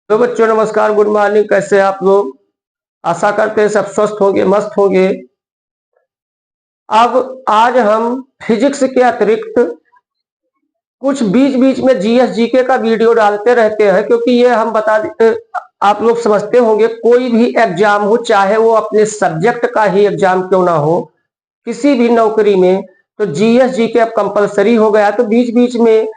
तो बच्चों नमस्कार, गुड मॉर्निंग। कैसे हैं आप लोग? आशा करते हैं सब स्वस्थ होंगे, मस्त होंगे। अब आज हम फिजिक्स के अतिरिक्त कुछ बीच बीच में जीएस जीके का वीडियो डालते रहते हैं, क्योंकि ये हम आप लोग समझते होंगे कोई भी एग्जाम हो, चाहे वो अपने सब्जेक्ट का ही एग्जाम क्यों ना हो, किसी भी नौकरी में तो जीएस जीके अब कंपलसरी हो गया। तो बीच बीच में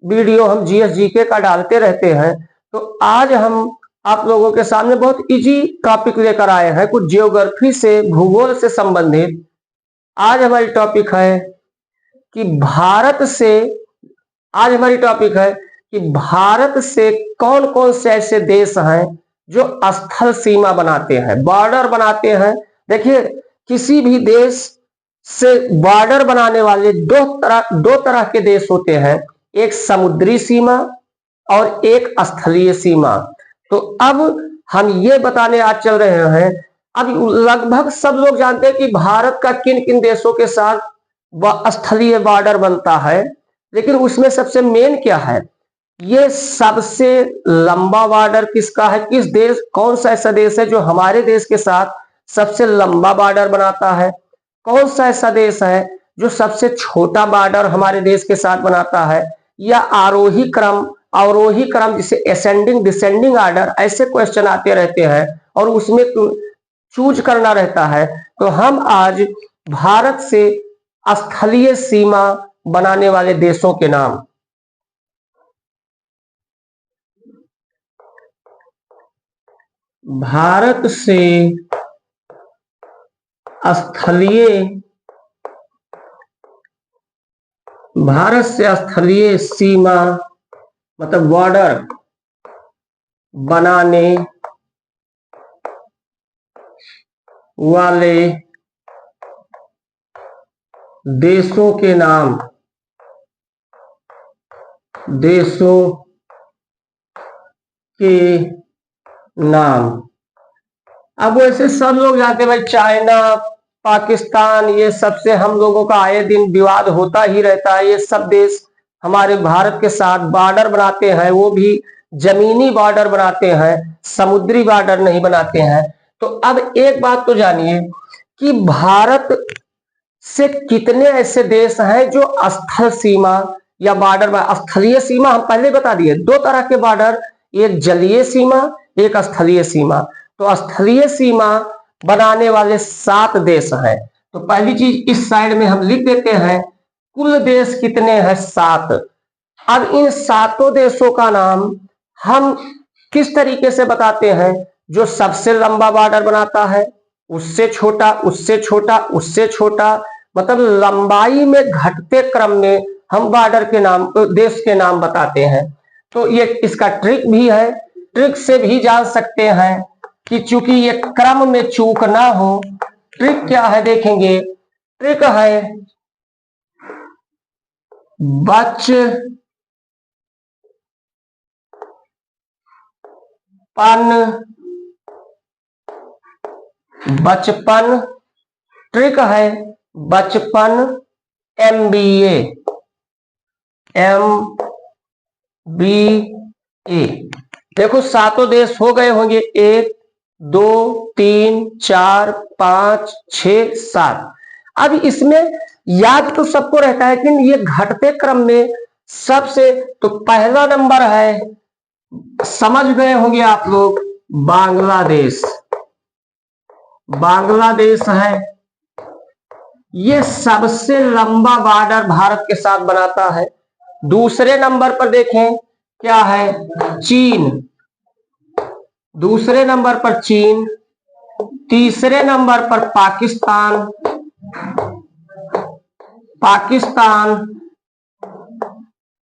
वीडियो हम जीएस जीके का डालते रहते हैं। तो आज हम आप लोगों के सामने बहुत इजी टॉपिक लेकर आए हैं, कुछ जियोग्राफी से, भूगोल से संबंधित। आज हमारी टॉपिक है कि भारत से कौन कौन से ऐसे देश हैं जो स्थल सीमा बनाते हैं, बॉर्डर बनाते हैं। देखिए, किसी भी देश से बॉर्डर बनाने वाले दो तरह के देश होते हैं, एक समुद्री सीमा और एक स्थलीय सीमा। तो अब हम ये बताने आज चल रहे हैं, अब लगभग सब लोग जानते हैं कि भारत का किन किन देशों के साथ स्थलीय बॉर्डर बनता है, लेकिन उसमें सबसे मेन क्या है, ये सबसे लंबा बॉर्डर किसका है, किस देश, कौन सा ऐसा देश है जो हमारे देश के साथ सबसे लंबा बॉर्डर बनाता है, कौन सा ऐसा देश है जो सबसे छोटा बॉर्डर हमारे देश के साथ बनाता है, या आरोही क्रम जिसे असेंडिंग डिसेंडिंग ऑर्डर, ऐसे क्वेश्चन आते रहते हैं और उसमें चूज करना रहता है। तो हम आज भारत से स्थलीय सीमा बनाने वाले देशों के नाम, भारत से स्थलीय सीमा मतलब बॉर्डर बनाने वाले देशों के नाम, अब वैसे सब लोग जानते हैं भाई, चाइना, पाकिस्तान, ये सबसे हम लोगों का आए दिन विवाद होता ही रहता है। ये सब देश हमारे भारत के साथ बॉर्डर बनाते हैं, वो भी जमीनी बॉर्डर बनाते हैं, समुद्री बॉर्डर नहीं बनाते हैं। तो अब एक बात तो जानिए कि भारत से कितने ऐसे देश हैं जो स्थल सीमा या बॉर्डर, स्थलीय सीमा हम पहले बता दिए, दो तरह के बॉर्डर, एक जलीय सीमा, एक स्थलीय सीमा। तो स्थलीय सीमा बनाने वाले 7 देश हैं। तो पहली चीज इस साइड में हम लिख देते हैं, कुल देश कितने हैं, 7। अब इन 7 देशों का नाम हम किस तरीके से बताते हैं, जो सबसे लंबा बॉर्डर बनाता है, उससे छोटा, उससे छोटा, उससे छोटा, मतलब लंबाई में घटते क्रम में हम बॉर्डर के नाम, देश के नाम बताते हैं। तो ये इसका ट्रिक भी है, ट्रिक से भी जान सकते हैं कि चूंकि ये क्रम में चूक ना हो। ट्रिक क्या है देखेंगे, ट्रिक है बचपन, ट्रिक है बचपन MBA। देखो 7 देश हो गए होंगे, 1 2 3 4 5 6 7। अब इसमें याद तो सबको रहता है, लेकिन ये घटते क्रम में सबसे, तो पहला नंबर है, समझ गए होंगे आप लोग, बांग्लादेश है। ये सबसे लंबा बॉर्डर भारत के साथ बनाता है। दूसरे नंबर पर देखें क्या है, चीन, दूसरे नंबर पर चीन, तीसरे नंबर पर पाकिस्तान,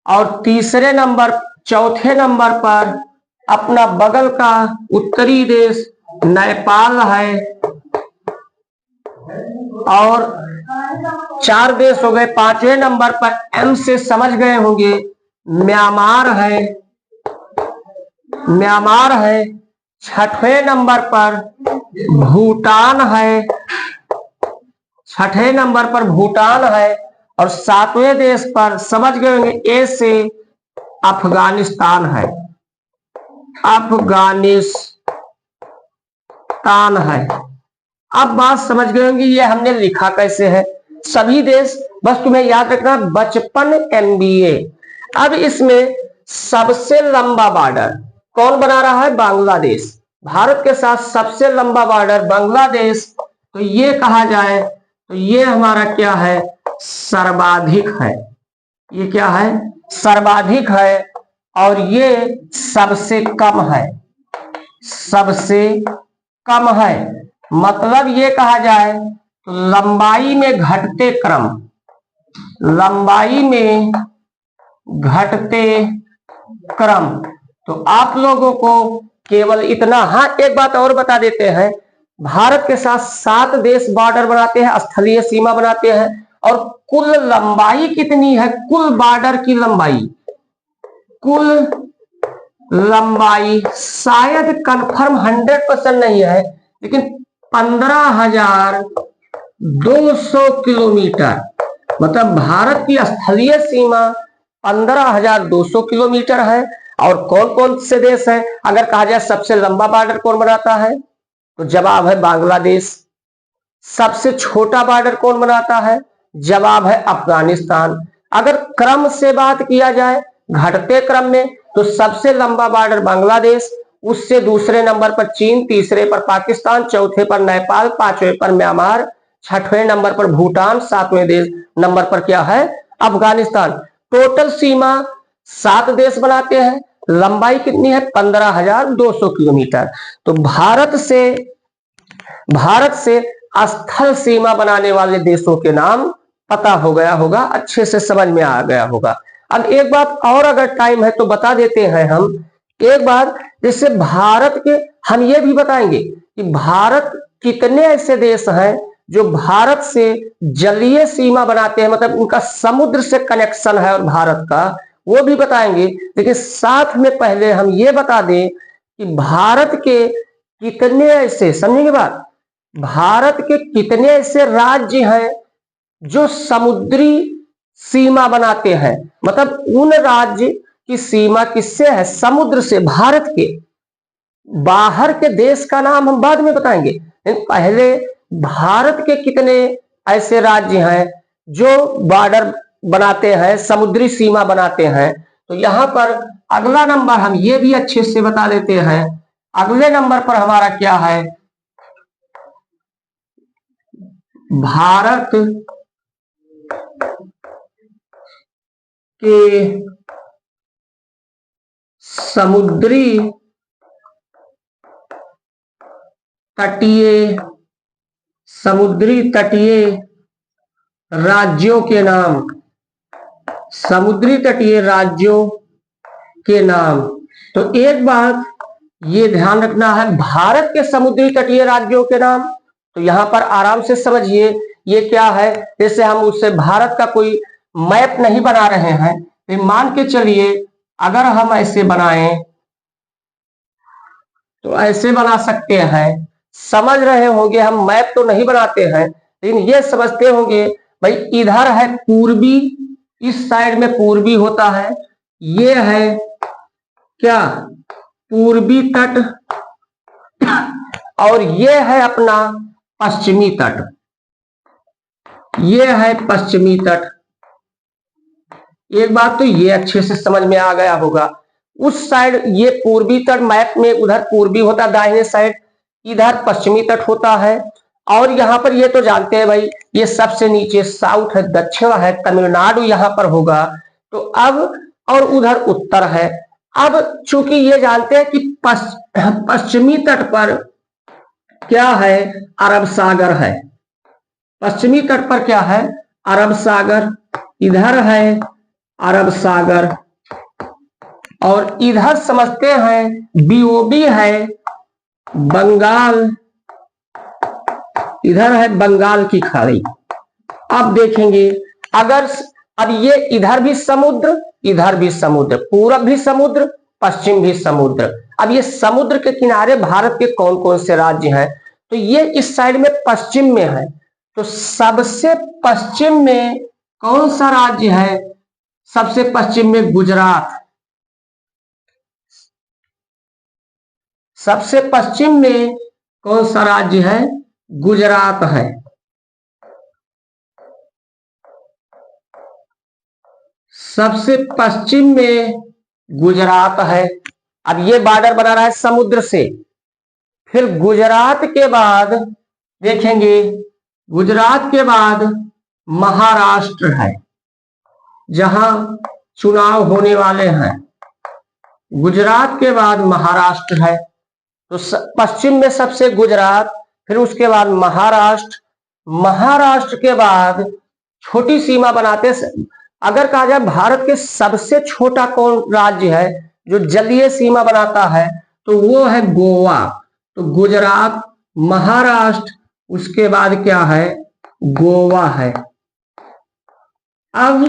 और तीसरे नंबर, चौथे नंबर पर अपना बगल का उत्तरी देश नेपाल है, और 4 देश हो गए। 5वें नंबर पर M से समझ गए होंगे, म्यांमार है। 6वें नंबर पर भूटान है, 6ठे नंबर पर भूटान है, और 7वें देश पर समझ गए होंगे A से अफगानिस्तान है। अफगानिस्तान है। अब बात समझ गए होंगे ये हमने लिखा कैसे है। सभी देश, बस तुम्हें याद रखना बचपन MBA। अब इसमें सबसे लंबा बॉर्डर कौन बना रहा है? बांग्लादेश। भारत के साथ सबसे लंबा बॉर्डर बांग्लादेश, तो ये कहा जाए तो ये हमारा क्या है? सर्वाधिक है। ये क्या है? सर्वाधिक है। और ये सबसे कम है। सबसे कम है मतलब ये कहा जाए तो लंबाई में घटते क्रम, लंबाई में घटते क्रम। तो आप लोगों को केवल इतना, हाँ एक बात और बता देते हैं, भारत के साथ 7 देश बॉर्डर बनाते हैं, स्थलीय सीमा बनाते हैं। और कुल लंबाई कितनी है? कुल बॉर्डर की लंबाई, कुल लंबाई शायद कंफर्म 100% नहीं है, लेकिन 15,200 किलोमीटर, मतलब भारत की स्थलीय सीमा 15,200 किलोमीटर है। और कौन कौन से देश हैं? अगर कहा जाए सबसे लंबा बॉर्डर कौन बनाता है, तो जवाब है बांग्लादेश। सबसे छोटा बॉर्डर कौन बनाता है? जवाब है अफगानिस्तान। अगर क्रम से बात किया जाए, घटते क्रम में, तो सबसे लंबा बॉर्डर बांग्लादेश, उससे दूसरे नंबर पर चीन, तीसरे पर पाकिस्तान, चौथे पर नेपाल, पांचवें पर म्यांमार, छठवें नंबर पर भूटान, सातवें नंबर पर क्या है? अफगानिस्तान। टोटल सीमा 7 देश बनाते हैं, लंबाई कितनी है? 15,200 किलोमीटर। तो भारत से स्थल सीमा बनाने वाले देशों के नाम पता हो गया होगा, अच्छे से समझ में आ गया होगा। अब एक बात और अगर टाइम है तो बता देते हैं हम। एक बार जैसे भारत के, हम ये भी बताएंगे कि भारत कितने ऐसे देश हैं जो भारत से जलीय सीमा बनाते हैं, मतलब उनका समुद्र से कनेक्शन है और भारत का, वो भी बताएंगे। लेकिन साथ में पहले हम ये बता दें कि भारत के कितने ऐसे, समझेंगे बात, भारत के कितने ऐसे राज्य हैं जो समुद्री सीमा बनाते हैं, मतलब उन राज्य की सीमा किससे है? समुद्र से। भारत के बाहर के देश का नाम हम बाद में बताएंगे, लेकिन पहले भारत के कितने ऐसे राज्य हैं जो बॉर्डर बनाते हैं, समुद्री सीमा बनाते हैं। तो यहां पर अगला नंबर हम ये भी अच्छे से बता देते हैं। अगले नंबर पर हमारा क्या है? भारत के समुद्री तटीय राज्यों के नाम, समुद्री तटीय राज्यों के नाम। तो एक बात ये ध्यान रखना है, भारत के समुद्री तटीय राज्यों के नाम, तो यहां पर आराम से समझिए ये क्या है। जैसे हम उससे भारत का कोई मैप नहीं बना रहे हैं, तो मान के चलिए अगर हम ऐसे बनाएं तो ऐसे बना सकते हैं। समझ रहे होंगे, हम मैप तो नहीं बनाते हैं, लेकिन ये समझते होंगे भाई इधर है पूर्वी, इस साइड में पूर्वी होता है, ये है क्या? पूर्वी तट, और ये है अपना पश्चिमी तट, ये है पश्चिमी तट। एक बात तो ये अच्छे से समझ में आ गया होगा, उस साइड ये पूर्वी तट, मैप में उधर पूर्वी होता है दाहिने साइड, इधर पश्चिमी तट होता है। और यहाँ पर ये तो जानते हैं भाई, ये सबसे नीचे साउथ है, दक्षिण है, तमिलनाडु यहाँ पर होगा। तो अब और उधर उत्तर है। अब चूंकि ये जानते हैं कि पश्चिमी तट पर क्या है? अरब सागर है। पश्चिमी तट पर क्या है? अरब सागर। इधर है अरब सागर, और इधर समझते हैं बीओबी है बंगाल, इधर है बंगाल की खाड़ी। अब देखेंगे अगर, अब ये इधर भी समुद्र, इधर भी समुद्र, पूरब भी समुद्र, पश्चिम भी समुद्र। अब ये समुद्र के किनारे भारत के कौन कौन से राज्य हैं? तो ये इस साइड में पश्चिम में है, तो सबसे पश्चिम में कौन सा राज्य है? सबसे पश्चिम में गुजरात। सबसे पश्चिम में कौन सा राज्य है? गुजरात है। सबसे पश्चिम में गुजरात है। अब ये बॉर्डर बना रहा है समुद्र से। फिर गुजरात के बाद देखेंगे, गुजरात के बाद महाराष्ट्र है, जहां चुनाव होने वाले हैं। गुजरात के बाद महाराष्ट्र है। तो पश्चिम में सबसे गुजरात, फिर उसके बाद महाराष्ट्र, महाराष्ट्र के बाद छोटी सीमा बनाते। अगर कहा जाए भारत के सबसे छोटा कौन राज्य है जो जलीय सीमा बनाता है, तो वो है गोवा। तो गुजरात, महाराष्ट्र, उसके बाद क्या है? गोवा है। अब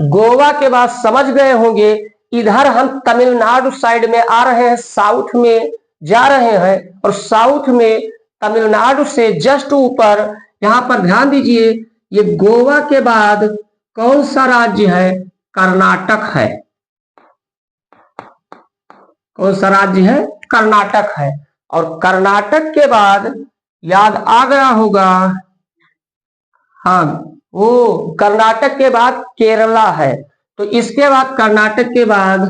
गोवा के बाद समझ गए होंगे, इधर हम तमिलनाडु साइड में आ रहे हैं, साउथ में जा रहे हैं, और साउथ में तमिलनाडु से जस्ट ऊपर, यहां पर ध्यान दीजिए, ये गोवा के बाद कौन सा राज्य है? कर्नाटक है। कौन सा राज्य है? कर्नाटक है। और कर्नाटक के बाद याद आ गया होगा, हाँ, वो कर्नाटक के बाद केरला है। तो इसके बाद कर्नाटक के बाद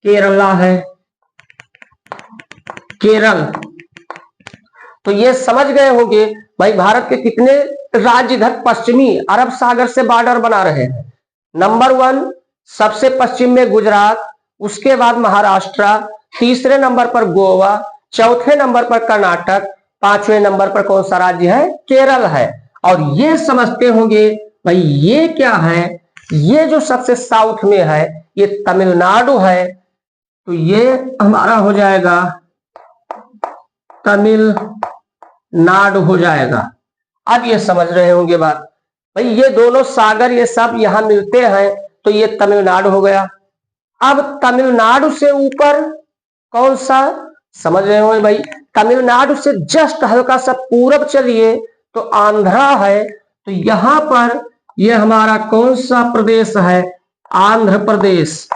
केरला है, केरल। तो ये समझ गए होंगे भाई भारत के कितने राज्य इधर पश्चिमी अरब सागर से बॉर्डर बना रहे हैं। नंबर 1 सबसे पश्चिम में गुजरात, उसके बाद महाराष्ट्र, तीसरे नंबर पर गोवा, चौथे नंबर पर कर्नाटक, पांचवें नंबर पर कौन सा राज्य है? केरल है। और ये समझते होंगे भाई ये क्या है? ये जो सबसे साउथ में है ये तमिलनाडु है। तो ये हमारा हो जाएगा तमिलनाडु हो जाएगा। अब ये समझ रहे होंगे बात, भाई ये दोनों सागर ये सब यहां मिलते हैं, तो ये तमिलनाडु हो गया। अब तमिलनाडु से ऊपर कौन सा? समझ रहे होंगे भाई, तमिलनाडु से जस्ट हल्का सा पूरब चलिए तो आंध्रा है। तो यहां पर ये हमारा कौन सा प्रदेश है? आंध्र प्रदेश।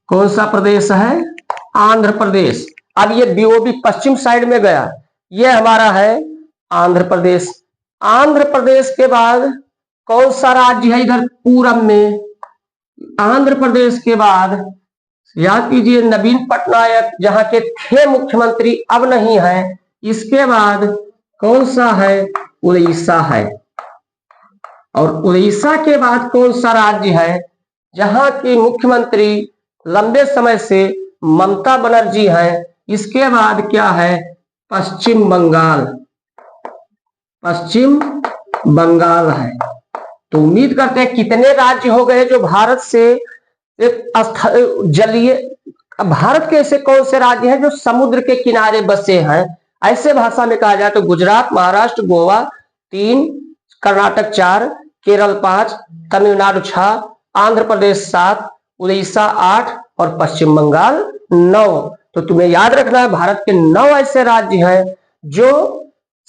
कौन सा प्रदेश है? आंध्र प्रदेश। अब ये बीओबी पश्चिम साइड में गया, ये हमारा है आंध्र प्रदेश। आंध्र प्रदेश के बाद कौन सा राज्य है इधर पूरब में? आंध्र प्रदेश के बाद याद कीजिए नवीन पटनायक जहां के थे मुख्यमंत्री, अब नहीं है। इसके बाद कौन सा है? उड़ीसा है। और उड़ीसा के बाद कौन सा राज्य है जहां की मुख्यमंत्री लंबे समय से ममता बनर्जी हैं? इसके बाद क्या है? पश्चिम बंगाल। पश्चिम बंगाल है। तो उम्मीद करते हैं कितने राज्य हो गए जो भारत से जलीय। भारत के ऐसे कौन से राज्य हैं जो समुद्र के किनारे बसे हैं? ऐसे भाषा में कहा जाए तो गुजरात, महाराष्ट्र, गोवा 3, कर्नाटक 4, केरल 5, तमिलनाडु 6, आंध्र प्रदेश 7, उड़ीसा 8 और पश्चिम बंगाल 9। तो तुम्हें याद रखना है भारत के 9 ऐसे राज्य हैं जो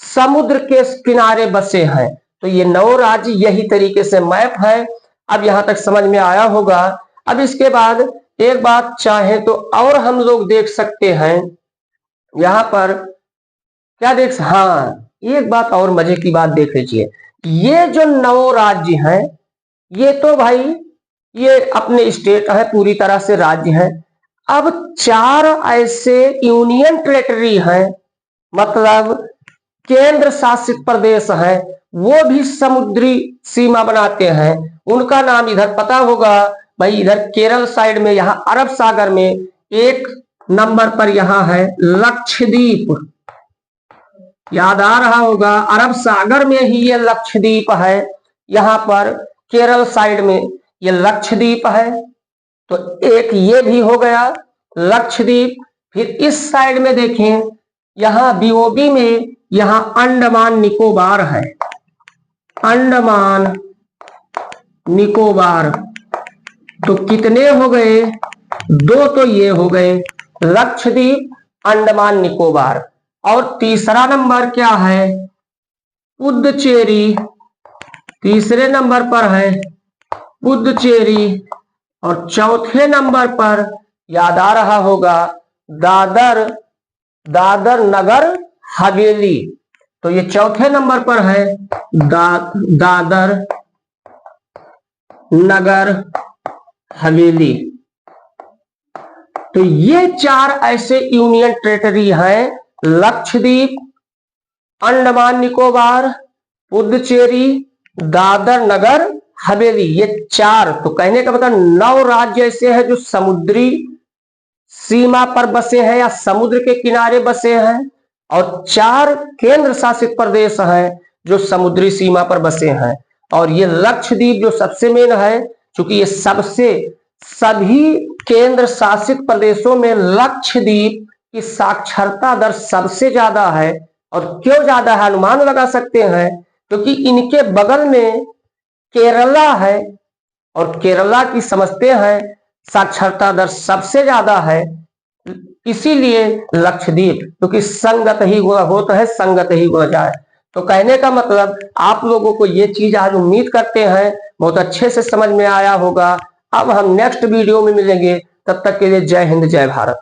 समुद्र के किनारे बसे हैं। तो ये 9 राज्य यही तरीके से मैप है। अब यहां तक समझ में आया होगा। अब इसके बाद एक बात चाहे तो और हम लोग देख सकते हैं, यहां पर क्या हाँ, एक बात और मजे की बात देख लीजिए। ये जो 9 राज्य हैं ये तो भाई ये अपने स्टेट है, पूरी तरह से राज्य हैं। अब 4 ऐसे यूनियन टेरिटरी हैं, मतलब केंद्र शासित प्रदेश हैं, वो भी समुद्री सीमा बनाते हैं। उनका नाम इधर पता होगा भाई, इधर केरल साइड में, यहां अरब सागर में 1 नंबर पर यहां है लक्षद्वीप। याद आ रहा होगा अरब सागर में ही ये लक्षद्वीप है। यहां पर केरल साइड में ये लक्षद्वीप है। तो एक ये भी हो गया लक्षद्वीप। फिर इस साइड में देखें, यहां बीओबी में यहां अंडमान निकोबार है। अंडमान निकोबार। तो कितने हो गए? 2 तो ये हो गए लक्षद्वीप, अंडमान निकोबार। और तीसरा नंबर क्या है? पुद्दुचेरी। तीसरे नंबर पर है पुद्दुचेरी। और चौथे नंबर पर याद आ रहा होगा, दादर नगर हवेली। तो ये चौथे नंबर पर है दादर नगर हवेली। तो ये 4 ऐसे यूनियन टेरिटरी हैं, लक्षद्वीप, अंडमान निकोबार, पुडुचेरी, दादर नगर हवेली, ये 4। तो कहने का मतलब 9 राज्य ऐसे हैं जो समुद्री सीमा पर बसे हैं या समुद्र के किनारे बसे हैं, और 4 केंद्र शासित प्रदेश हैं जो समुद्री सीमा पर बसे हैं। और ये लक्षद्वीप जो सबसे मेन है, क्योंकि ये सभी केंद्र शासित प्रदेशों में लक्षद्वीप की साक्षरता दर सबसे ज्यादा है। और क्यों ज्यादा है अनुमान लगा सकते हैं, क्योंकि इनके बगल में केरला है, और केरला की समझते हैं साक्षरता दर सबसे ज्यादा है। इसीलिए लक्षद्वीप, क्योंकि संगत ही गुण होता है, संगत ही गुण जाए। तो कहने का मतलब आप लोगों को ये चीज आज उम्मीद करते हैं बहुत अच्छे से समझ में आया होगा। अब हम नेक्स्ट वीडियो में मिलेंगे, तब तक के लिए जय हिंद जय भारत।